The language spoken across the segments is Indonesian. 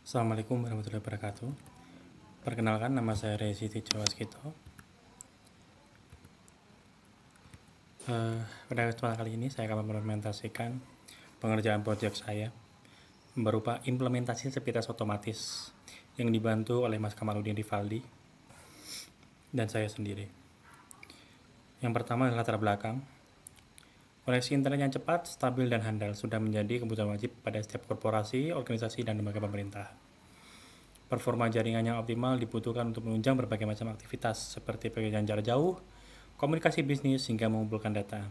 Assalamualaikum warahmatullahi wabarakatuh. Perkenalkan, nama saya Rezi Tijawaskito. Pada kesempatan kali ini saya akan mengimplementasikan pengerjaan proyek saya berupa implementasi sepintas otomatis yang dibantu oleh Mas Kamaludin Rivaldi dan saya sendiri. Yang pertama adalah latar belakang. Koneksi internet yang cepat, stabil, dan handal sudah menjadi kebutuhan wajib pada setiap korporasi, organisasi, dan lembaga pemerintah. Performa jaringan yang optimal dibutuhkan untuk menunjang berbagai macam aktivitas seperti pekerjaan jarak jauh, komunikasi bisnis, hingga mengumpulkan data.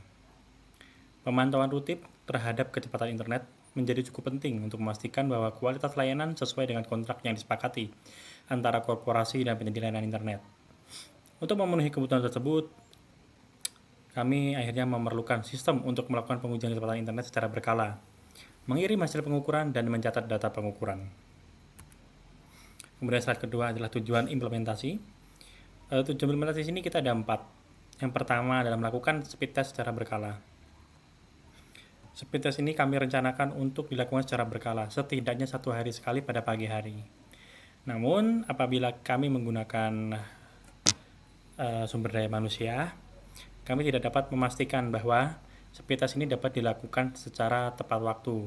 Pemantauan rutin terhadap kecepatan internet menjadi cukup penting untuk memastikan bahwa kualitas layanan sesuai dengan kontrak yang disepakati antara korporasi dan penyedia layanan internet. Untuk memenuhi kebutuhan tersebut, kami akhirnya memerlukan sistem untuk melakukan pengujian kecepatan internet secara berkala, mengirim hasil pengukuran, dan mencatat data pengukuran. Kemudian slide kedua adalah tujuan implementasi. Tujuan implementasi ini kita ada 4. Yang pertama adalah melakukan speed test secara berkala. Speed test ini kami rencanakan untuk dilakukan secara berkala, setidaknya 1 hari sekali pada pagi hari. Namun, apabila kami menggunakan sumber daya manusia, kami tidak dapat memastikan bahwa speed test ini dapat dilakukan secara tepat waktu,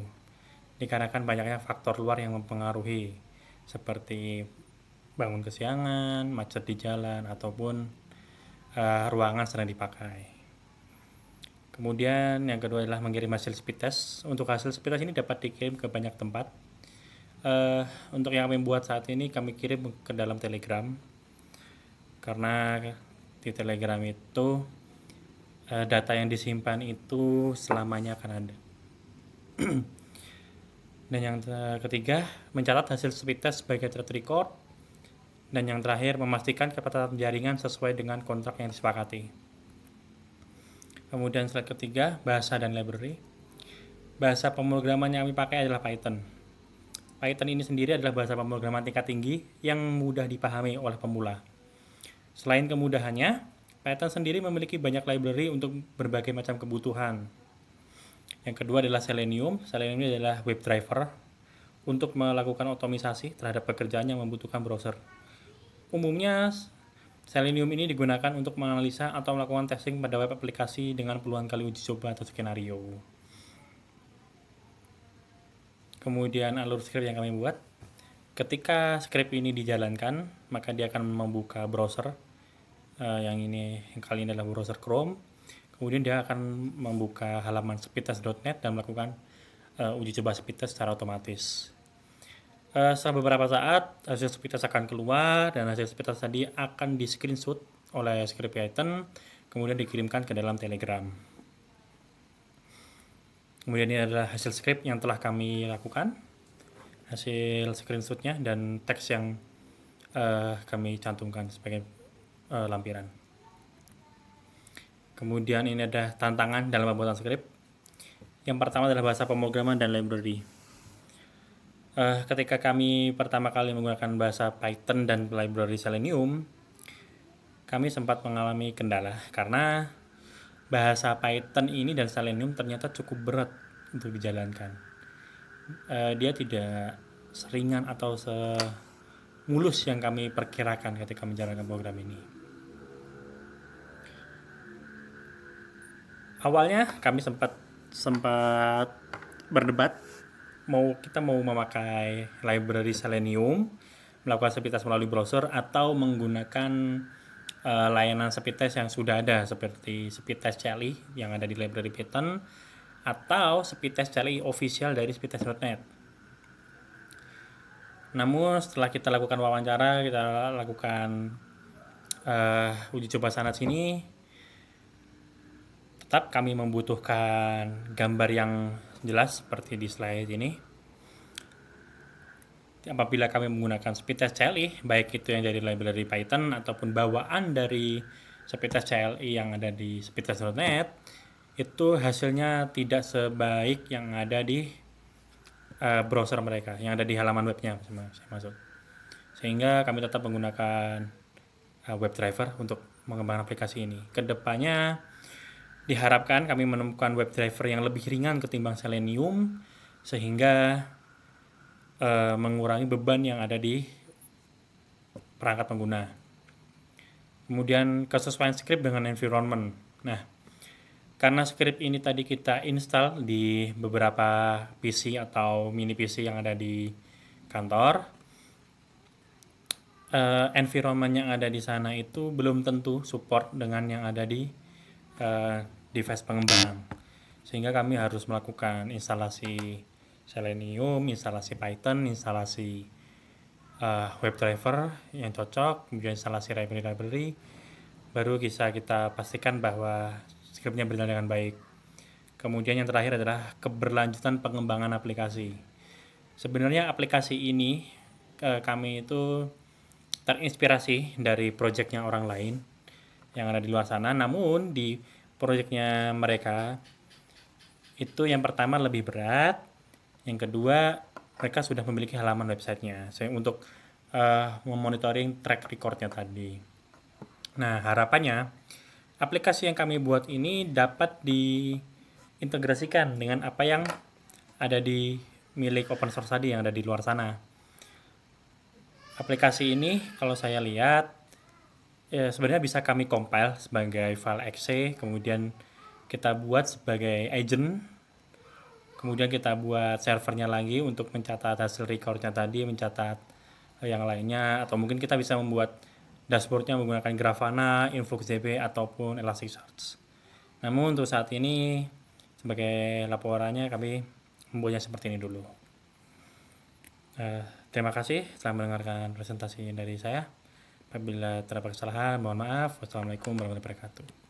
dikarenakan banyaknya faktor luar yang mempengaruhi, seperti bangun kesiangan, macet di jalan, ataupun ruangan sedang dipakai. Kemudian yang kedua adalah mengirim hasil speed test. Untuk hasil speed test ini dapat dikirim ke banyak tempat. Untuk yang kami buat saat ini kami kirim ke dalam Telegram, karena di Telegram itu data yang disimpan itu selamanya akan ada. Dan yang ketiga, mencatat hasil speed test sebagai track record. Dan yang terakhir, memastikan kecepatan jaringan sesuai dengan kontrak yang disepakati. Kemudian slide ketiga, bahasa dan library. Bahasa pemrograman yang kami pakai adalah Python. Python ini sendiri adalah bahasa pemrograman tingkat tinggi yang mudah dipahami oleh pemula. Selain kemudahannya, Python sendiri memiliki banyak library untuk berbagai macam kebutuhan. Yang kedua adalah Selenium. Selenium ini adalah web driver untuk melakukan otomisasi terhadap pekerjaan yang membutuhkan browser. Umumnya, Selenium ini digunakan untuk menganalisa atau melakukan testing pada web aplikasi dengan puluhan kali uji coba atau skenario. Kemudian alur script yang kami buat. Ketika script ini dijalankan, maka dia akan membuka browser. Yang kali ini adalah browser Chrome. Kemudian dia akan membuka halaman speedtest.net dan melakukan uji coba speedtest secara otomatis. Setelah beberapa saat, hasil speedtest akan keluar dan hasil speedtest tadi akan di screenshot oleh script Python, kemudian dikirimkan ke dalam Telegram. Kemudian ini adalah hasil script yang telah kami lakukan, hasil screenshotnya dan teks yang kami cantumkan sebagai lampiran. Kemudian ini ada tantangan dalam pembuatan script. Yang pertama adalah bahasa pemrograman dan library. Ketika kami pertama kali menggunakan bahasa Python dan library Selenium, kami sempat mengalami kendala karena bahasa Python ini dan Selenium ternyata cukup berat untuk dijalankan. Dia tidak seringan atau semulus yang kami perkirakan ketika menjalankan program ini. Awalnya kami sempat berdebat kita mau memakai library Selenium, melakukan speed test melalui browser, atau menggunakan layanan speed test yang sudah ada seperti speed test CLI yang ada di library Python atau speed test CLI official dari speedtest.net. Namun setelah kita lakukan wawancara, kita lakukan uji coba sana sini, tetap kami membutuhkan gambar yang jelas seperti di slide ini. Apabila kami menggunakan speedtest CLI, baik itu yang dari library Python ataupun bawaan dari speedtest CLI yang ada di speedtest.net, itu hasilnya tidak sebaik yang ada di browser mereka, yang ada di halaman webnya, saya maksud. Sehingga kami tetap menggunakan web driver untuk mengembangkan aplikasi ini. Kedepannya diharapkan kami menemukan web driver yang lebih ringan ketimbang Selenium, sehingga mengurangi beban yang ada di perangkat pengguna. Kemudian kesesuaian script dengan environment. Nah, karena script ini tadi kita install di beberapa PC atau mini PC yang ada di kantor, environment yang ada di sana itu belum tentu support dengan yang ada di device pengembang. Sehingga kami harus melakukan instalasi Selenium, instalasi Python, instalasi WebDriver yang cocok, kemudian instalasi library, baru bisa kita pastikan bahwa scriptnya berjalan dengan baik. Kemudian yang terakhir adalah keberlanjutan pengembangan aplikasi. Sebenarnya aplikasi ini kami itu terinspirasi dari proyeknya orang lain yang ada di luar sana, namun di proyeknya mereka itu yang pertama lebih berat, yang kedua mereka sudah memiliki halaman websitenya untuk memonitoring track recordnya tadi. Nah, harapannya aplikasi yang kami buat ini dapat diintegrasikan dengan apa yang ada di milik open source tadi yang ada di luar sana. Aplikasi ini kalau saya lihat sebenarnya bisa kami compile sebagai file exe, kemudian kita buat sebagai agent, kemudian kita buat servernya lagi untuk mencatat hasil recordnya tadi, mencatat yang lainnya, atau mungkin kita bisa membuat dashboardnya menggunakan Grafana, InfluxDB, ataupun Elasticsearch. Namun untuk saat ini sebagai laporannya kami membuatnya seperti ini dulu. Terima kasih telah mendengarkan presentasi dari saya. Apabila terdapat kesalahan, mohon maaf. Wassalamualaikum warahmatullahi wabarakatuh.